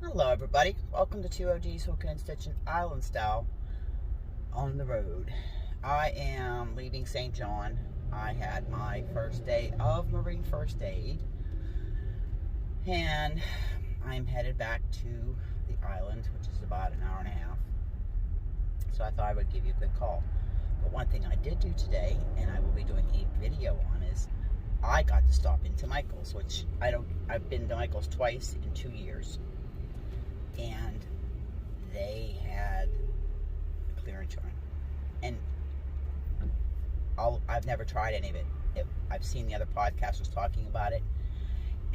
Hello everybody, welcome to 2OG's Hooking and Stitching Island Style on the road. I am leaving St. John. I had my first day of Marine First Aid and I'm headed back to the island, which is about an hour and a half. So I thought I would give you a quick call. But one thing I did do today, and I will be doing a video on, is I got to stop into Michael's, which I've been to Michael's twice in 2 years. And they had a clearance yarn, and I've never tried any of it. I've seen the other podcasters talking about it,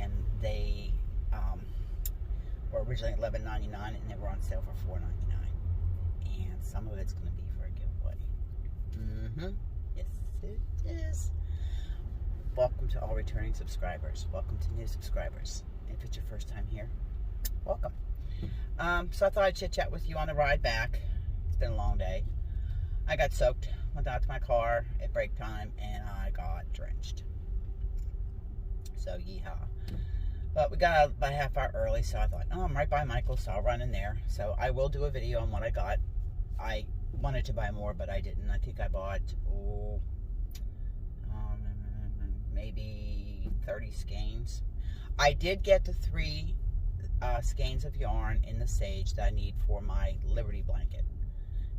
and they were originally $11.99 and they were on sale for $4.99, and some of it's going to be for a giveaway. Yes it is. Welcome to all returning subscribers. Welcome to new subscribers. If it's your first time here, welcome. So I thought I'd chit chat with you on the ride back. It's been a long day. I got soaked, went out to my car at break time, and I got drenched. So yeehaw. But we got out about a half hour early, so I thought, oh, I'm right by Michael's, so I'll run in there. So I will do a video on what I got. I wanted to buy more, but I didn't. I think I bought, maybe 30 skeins. I did get the 3 skeins of yarn in the sage that I need for my Liberty blanket,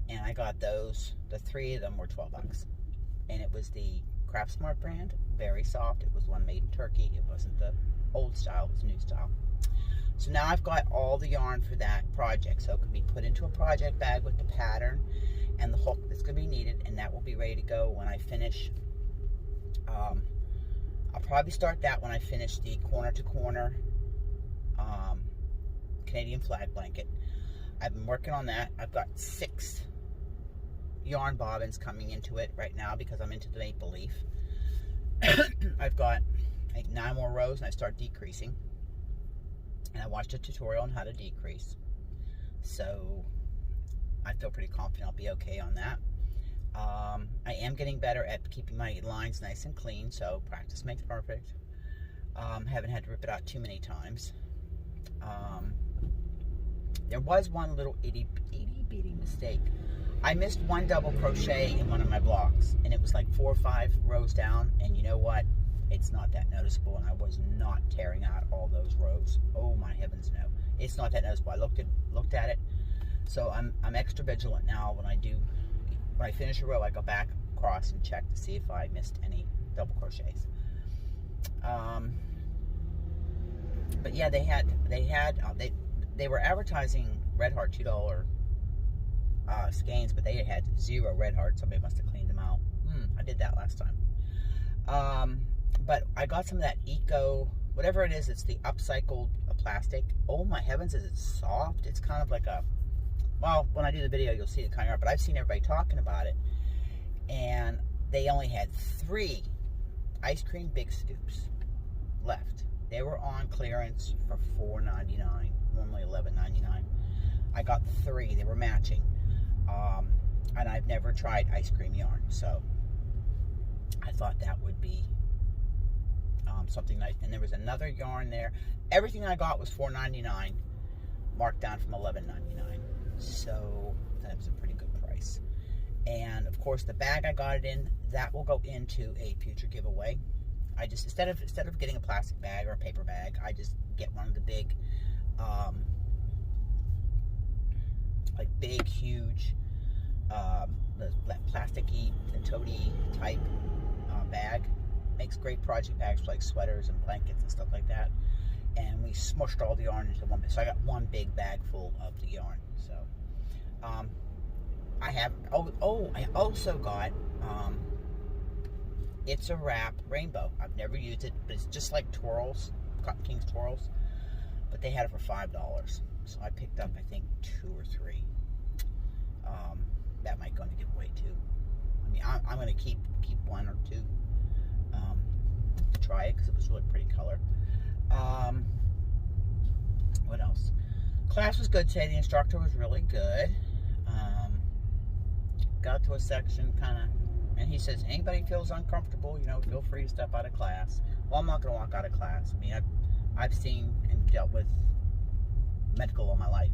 and I got those. The 3 of them were $12, and it was the Craft Smart brand, very soft. It was one made in Turkey. It wasn't the old style, it was new style. So now I've got all the yarn for that project, so it can be put into a project bag with the pattern and the hook that's going to be needed, and that will be ready to go when I finish. I'll probably start that when I finish the corner to corner Canadian flag blanket. I've been working on that. I've got 6 yarn bobbins coming into it right now because I'm into the maple leaf. I've got like 9 more rows and I start decreasing, and I watched a tutorial on how to decrease, so I feel pretty confident I'll be okay on that. I am getting better at keeping my lines nice and clean, so practice makes perfect. Haven't had to rip it out too many times. There was one little itty bitty mistake. I missed one double crochet in one of my blocks, and it was like 4 or 5 rows down, and you know what? It's not that noticeable, and I was not tearing out all those rows. Oh my heavens, no. It's not that noticeable. I looked at it, so I'm extra vigilant now. When I finish a row, I go back across and check to see if I missed any double crochets. But yeah, they were advertising Red Heart $2 skeins, but they had 0 Red Heart. Somebody must have cleaned them out. I did that last time. But I got some of that eco, whatever it is. It's the upcycled plastic. Oh my heavens, is it soft? It's kind of like a, well, when I do the video, you'll see it coming up, but I've seen everybody talking about it, and they only had 3 ice cream big scoops left. They were on clearance for $4.99, normally $11.99. I got 3. They were matching, and I've never tried ice cream yarn, so I thought that would be something nice. And there was another yarn there. Everything I got was $4.99, marked down from $11.99. So that was a pretty good price. And of course, the bag I got it in, that will go into a future giveaway. I just, instead of getting a plastic bag or a paper bag, I just get one of the big, big, huge, plasticky, toady type bag. Makes great project bags for like sweaters and blankets and stuff like that. And we smushed all the yarn into one bit. So I got one big bag full of the yarn. So I also got It's a Wrap Rainbow. I've never used it, but it's just like twirls, Cotton King's twirls, but they had it for $5. So I picked up, I think, 2 or 3. That might go in the giveaway too. I mean, I'm going to keep 1 or 2 to try it because it was really pretty color. What else? Class was good today. The instructor was really good. Got to a section and he says, anybody feels uncomfortable, feel free to step out of class. Well, I'm not going to walk out of class. I mean, I've seen and dealt with medical all my life.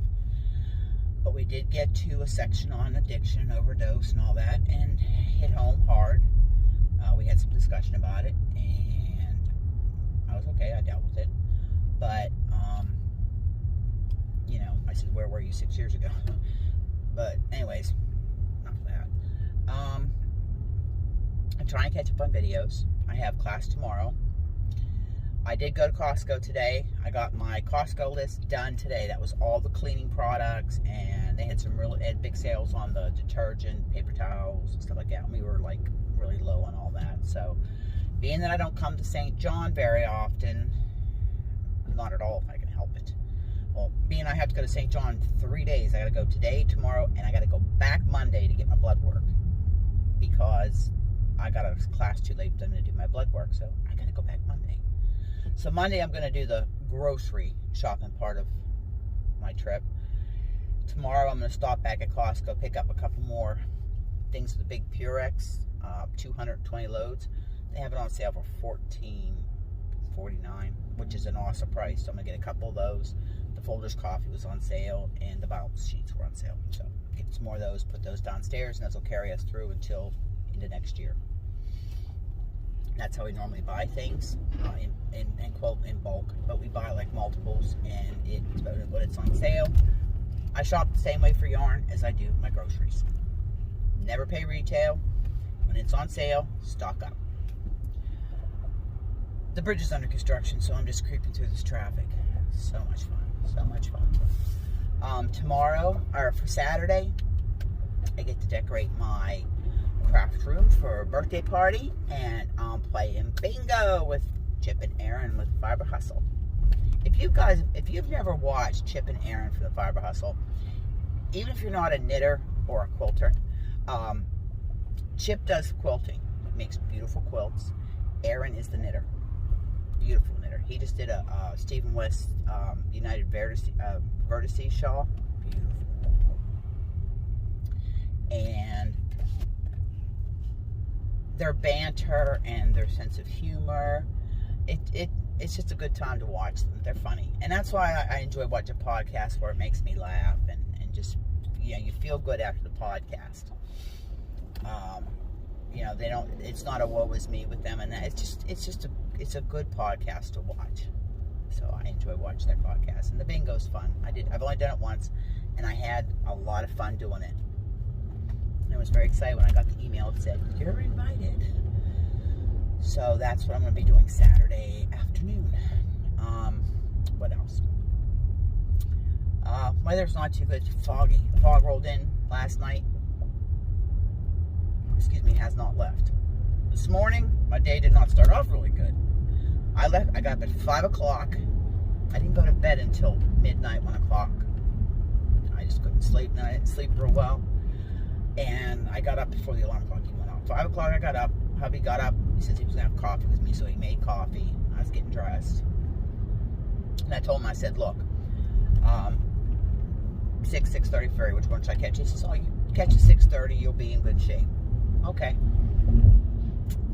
But we did get to a section on addiction, overdose, and all that, and hit home hard. We had some discussion about it, and I was okay. I dealt with it. But, you know, I said, where were you 6 years ago? But anyways, enough of that. I'm trying to catch up on videos. I have class tomorrow. I did go to Costco today. I got my Costco list done today. That was all the cleaning products, and they had some big sales on the detergent, paper towels, and stuff like that. And we were like really low on all that. So, being that I don't come to St. John very often, not at all if I can help it. Well, being I have to go to St. John 3 days. I got to go today, tomorrow, and I got to go back Monday to get my blood work because I got a class too late for them to do my blood work. So I got to go back Monday. So Monday I'm going to do the grocery shopping part of my trip. Tomorrow I'm going to stop back at Costco, pick up a couple more things for the big Purex, 220 loads. They have it on sale for $14.49, which is an awesome price. So I'm going to get a couple of those. The Folgers coffee was on sale, and the balance sheets were on sale. So get some more of those, put those downstairs, and those will carry us through until into next year. That's how we normally buy things, in bulk, but we buy like multiples, and when it's on sale. I shop the same way for yarn as I do my groceries. Never pay retail. When it's on sale, stock up. The bridge is under construction, so I'm just creeping through this traffic. So much fun, so much fun. Tomorrow, or for Saturday, I get to decorate my craft room for a birthday party, and I'm playing bingo with Chip and Aaron with Fiber Hustle. If you've never watched Chip and Aaron for the Fiber Hustle, even if you're not a knitter or a quilter, Chip does quilting, makes beautiful quilts. Aaron is the knitter, beautiful knitter. He just did a Stephen West United Vertices shawl, beautiful, and their banter and their sense of humor, it's just a good time to watch them. They're funny. And that's why I enjoy watching podcasts where it makes me laugh and just, you know, you feel good after the podcast. You know, it's not a woe is me with them, and it's a good podcast to watch. So I enjoy watching their podcast. And the bingo's fun. I've only done it once, and I had a lot of fun doing it. And I was very excited when I got the email that said, "You're invited." So that's what I'm going to be doing Saturday afternoon. What else? Weather's not too good. Foggy. Fog rolled in last night. Has not left. This morning, my day did not start off really good. I got up at 5 o'clock. I didn't go to bed until midnight, 1 o'clock. I just couldn't sleep, and I didn't sleep real well. And I got up before the alarm clock went off. 5 o'clock I got up. Hubby got up. He says he was going to have coffee with me, so he made coffee. I was getting dressed. And I told him, I said, look, 6:30 ferry, which one should I catch? He says, oh, you catch at 6:30, you'll be in good shape. Okay.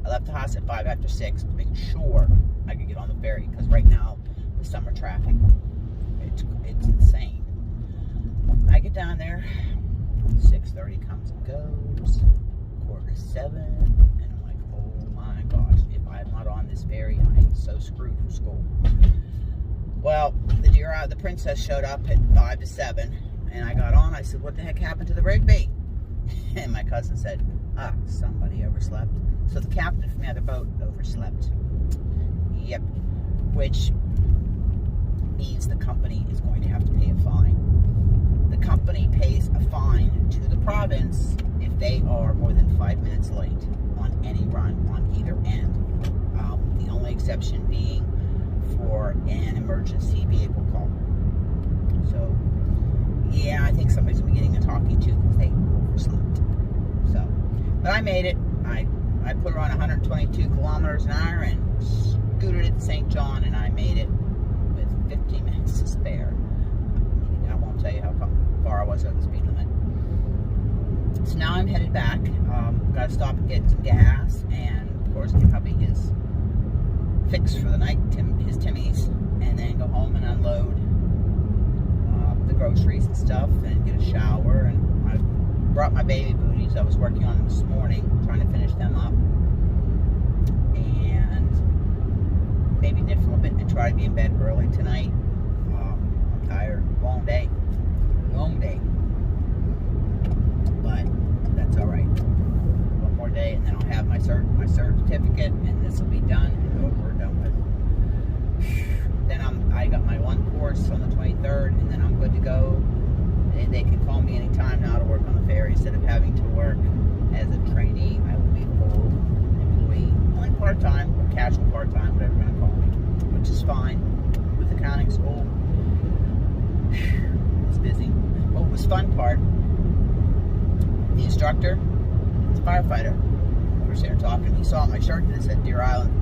I left the house at 5 after 6 to make sure I could get on the ferry, because right now, the summer traffic, it's insane. I get down there, 6:30 comes and goes, 6:45, and I'm like, oh my gosh, if I'm not on this ferry, I'm so screwed for school. Well, the princess showed up at 5 to 7, and I got on. I said, what the heck happened to the Rigby? And my cousin said, somebody overslept. So the captain from the other boat overslept. Yep. Which means the company is going to have to pay a fine. The company pays a fine to the province if they are more than 5 minutes late on any run on either end. The only exception being for an emergency vehicle call. So, yeah, I think somebody's going to be getting a talking to because they overslept. So, but I made it. I put her on 122 kilometers an hour and scooted it to St. John, and I made it with 15 minutes to spare. I won't tell you how far I was over the speed limit. So now I'm headed back. Got to stop and get some gas, and of course give hubby his fix for the night, his Timmy's, and then go home and unload stuff and get a shower. And I brought my baby booties. I was working on them this morning, trying to finish them up. And maybe knit for a little bit and try to be in bed early tonight. I'm tired. Long day. But that's all right. One more day, and then I'll have my certificate, and this will be done, and we're done with. Then I got my one course on the 23rd, and then I'm good to go. And they can call me anytime now to work on the ferry instead of having to work as a trainee. I will be full employee, only part-time or casual part-time, whatever you're going to call me, which is fine with accounting school. It's busy. What was fun part? The instructor, the firefighter, we were sitting talking. He saw my shirt that said Deer Island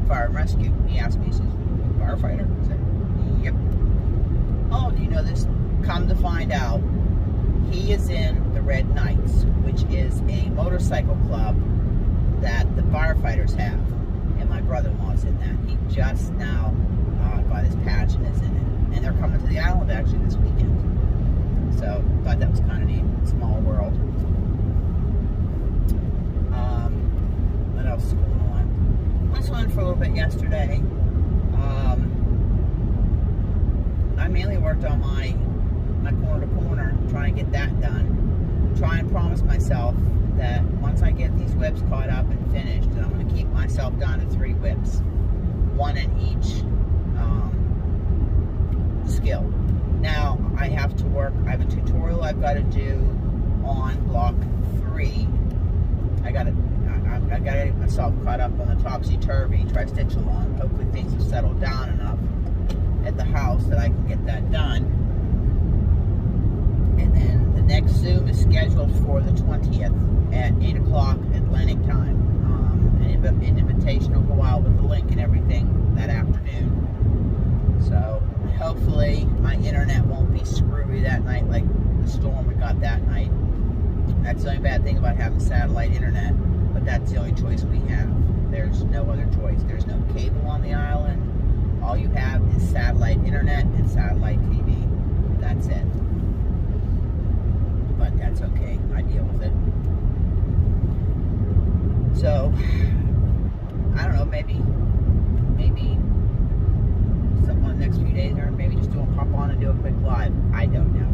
Fire and Rescue. He asked me, he says, firefighter? I said, yep. Oh, do you know this? Come to find out, he is in the Red Knights, which is a motorcycle club that the firefighters have. And my brother-in-law's in that. He just now got his patch and is in it. And they're coming to the island actually this weekend. So, thought that was kind of neat. Small world. What else is going on? I was on for a little bit yesterday. I mainly worked on my corner to corner, trying to get that done. Try and promise myself that once I get these whips caught up and finished, that I'm going to keep myself down to 3 whips. 1 in each skill. Now, I have to work, I have a tutorial I've got to do on block 3. I got to get myself caught up on the topsy-turvy, tri-stitch along. Hopefully things have settled down enough at the house that I can get that done. And then the next Zoom is scheduled for the 20th at 8 o'clock Atlantic time. An invitation will go out with the link and everything that afternoon. So hopefully my internet won't be screwy that night like the storm we got that night. That's the only bad thing about having satellite internet, but that's the only choice we have. There's no other choice. There's no cable on the island. All you have is satellite internet and satellite TV. That's it. But that's okay. I deal with it. So, I don't know, maybe something in the next few days, or maybe just pop on and do a quick live. I don't know.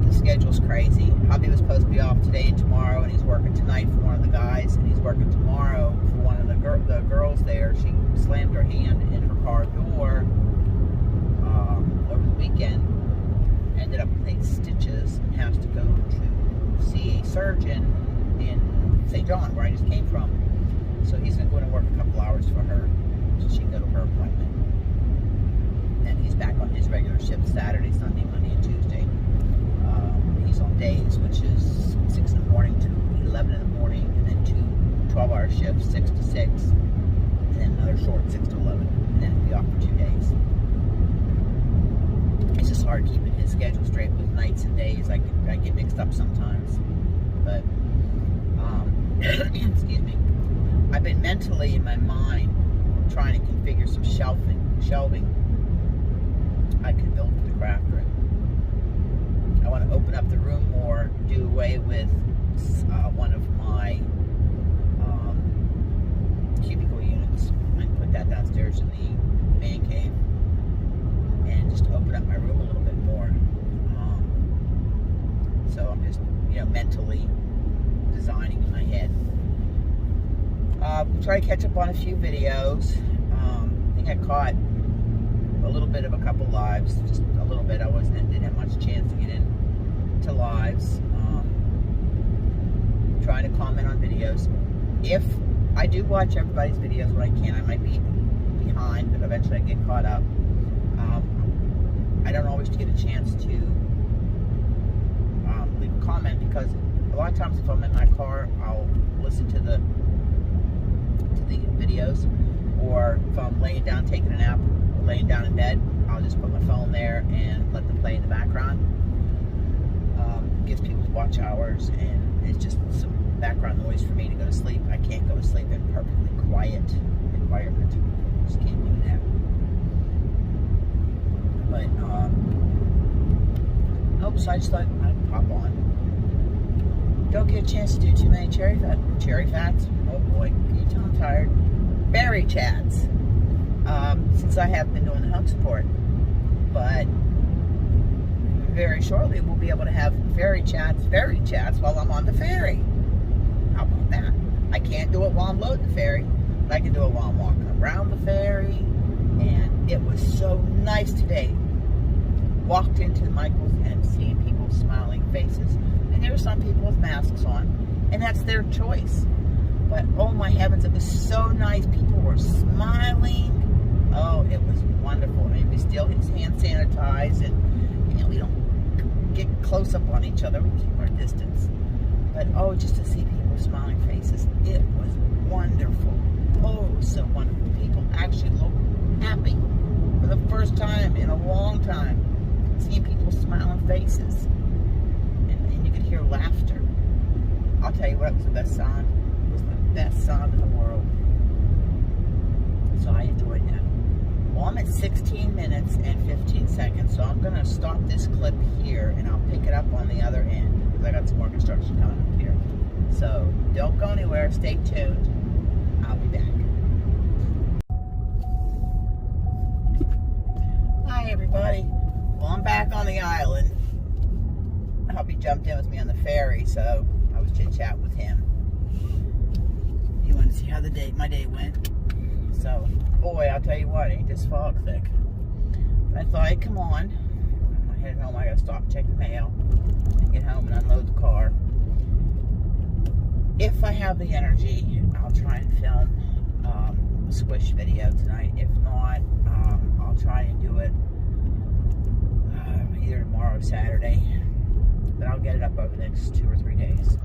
The schedule's crazy. Hubby was supposed to be off today and tomorrow, and he's working tonight for one of the guys, and he's working tomorrow for one of the girls there. She slammed her hand in her car door over the weekend, ended up with 8 stitches, and has to go to see a surgeon in St. John, where I just came from. So he's going to go to work a couple hours for her, so she can go to her appointment. Then he's back on his regular shift Saturday, Sunday, Monday, and Tuesday. He's on days, which is 6 in the morning to 11 in the morning, and then 2 12-hour shifts, 6 to 6, and then another short 6 to 11, and then he'll be off for 2 days. It's just hard keeping his schedule straight with nights and days. I get mixed up sometimes, but excuse me. I've been mentally in my mind trying to configure some shelving I could build for the craft room. I want to open up the room more, do away with one of my cubicle units, and put that downstairs in the man cave, and just open up my room a little bit more. So I'm just, mentally designing in my head. Try to catch up on a few videos. I think I caught a little bit of a couple lives, just a little bit. I didn't have much chance to get into lives. Trying to comment on videos. If I do watch everybody's videos when I can, I might be behind, but eventually I get caught up. I don't always get a chance to leave a comment, because a lot of times if I'm in my car, I'll listen to the videos, or if I'm laying down taking a nap, laying down in bed, I'll just put my phone there and let them play in the background. Gives people watch hours, and it's just some background noise for me to go to sleep. I can't go to sleep in perfectly quiet environment. Just can't do that. But So I just thought I'd pop on. Don't get a chance to do too many cherry fats. Oh boy, can you tell I'm tired? Berry chats. Since I have been doing the home support. But very shortly we'll be able to have ferry chats while I'm on the ferry. How about that? I can't do it while I'm loading the ferry, but I can do it while I'm walking around the ferry. And it was so nice today. Walked into Michael's and seeing people's smiling faces. And there were some people with masks on, and that's their choice. But oh my heavens, it was so nice. People were smiling. Oh, it was wonderful. I mean, we still hand sanitize, and we don't get close up on each other. We keep our distance. But oh, just to see people's smiling faces, it was wonderful. Oh, so wonderful. People actually looked happy for the first time in a long time. Seeing people's smiling faces, and you could hear laughter. I'll tell you what, it was the best sound. It was the best sound in the world. So I enjoyed that. Well, I'm at 16 minutes and 15 seconds, so I'm going to stop this clip here, and I'll pick it up on the other end, because I got some more construction coming up here. So don't go anywhere. Stay tuned. I'll be back. Hi, everybody. Well, I'm back on the island. Hubby jumped in with me on the ferry, so I was chit-chatting with him. He wanted to see how my day went. So, boy, I'll tell you what, ain't this fog thick. But I thought, hey, come on. I'm headed home. I gotta stop and check the mail and get home and unload the car. If I have the energy, I'll try and film a squish video tonight. If not, I'll try and do it either tomorrow or Saturday, but I'll get it up over the next 2 or 3 days.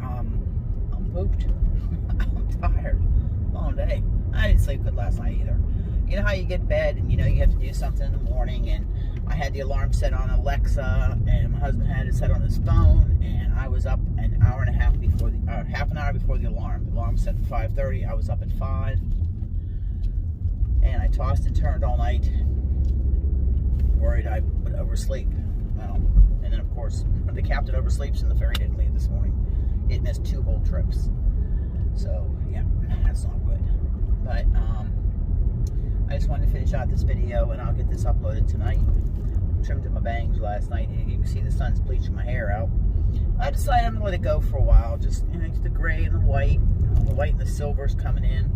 I'm pooped. I'm tired. Long day. I didn't sleep good last night either. You know how you get in bed and you know you have to do something in the morning, and I had the alarm set on Alexa, and my husband had it set on his phone, and I was up an hour and a half before half an hour before the alarm. The alarm set at 5:30. I was up at 5. And I tossed and turned all night, worried I would oversleep. Well, and then of course, the captain oversleeps and the ferry didn't leave this morning. It missed 2 whole trips. So, yeah, that's not good. But, I just wanted to finish out this video, and I'll get this uploaded tonight. Trimmed my bangs last night, and you can see the sun's bleaching my hair out. I decided I'm going to let it go for a while. Just, the gray and the white and the silver's coming in.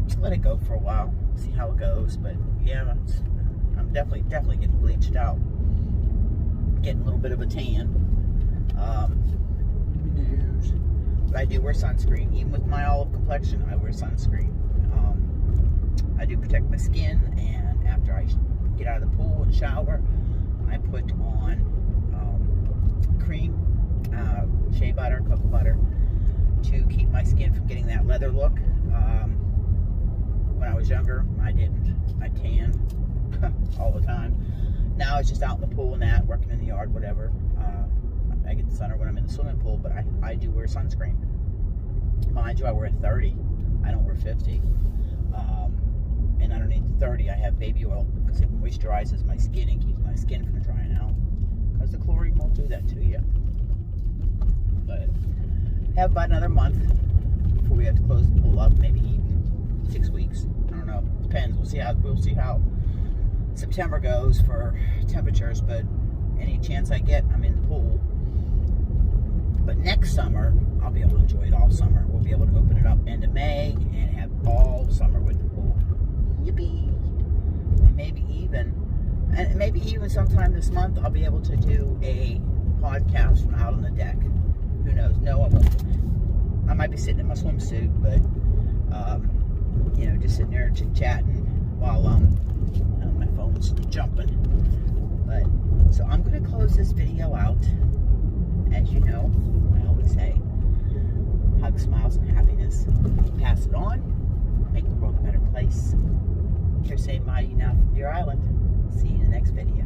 Just let it go for a while, see how it goes. But yeah, I'm definitely getting bleached out, getting a little bit of a tan. But I do wear sunscreen, even with my olive complexion. I wear sunscreen. I do protect my skin, and after I get out of the pool and shower, I put on cream, shea butter, cocoa butter, to keep my skin from getting that leather look. When I was younger, I didn't. I tanned all the time. Now it's just out in the pool and that, working in the yard, whatever. I get the sun when I'm in the swimming pool, but I do wear sunscreen. Mind you, I wear 30. I don't wear 50. And underneath the 30, I have baby oil because it moisturizes my skin and keeps my skin from drying out. Because the chlorine won't do that to you. But have about another month before we have to close the pool up. Maybe 6 weeks. I don't know. Depends. We'll see how September goes for temperatures. But any chance I get, I'm in the pool. But next summer, I'll be able to enjoy it all summer. We'll be able to open it up end of May and have all summer with the pool. Yippee! And maybe even sometime this month, I'll be able to do a podcast from out on the deck. Who knows? No, I won't. I might be sitting in my swimsuit, but just sitting there chit-chatting while my phone's jumping. But so I'm going to close this video out. As you know, I always say, hug, smiles, and happiness. Pass it on. Make the world a better place. Here's saying bye now from Deer Island. See you in the next video.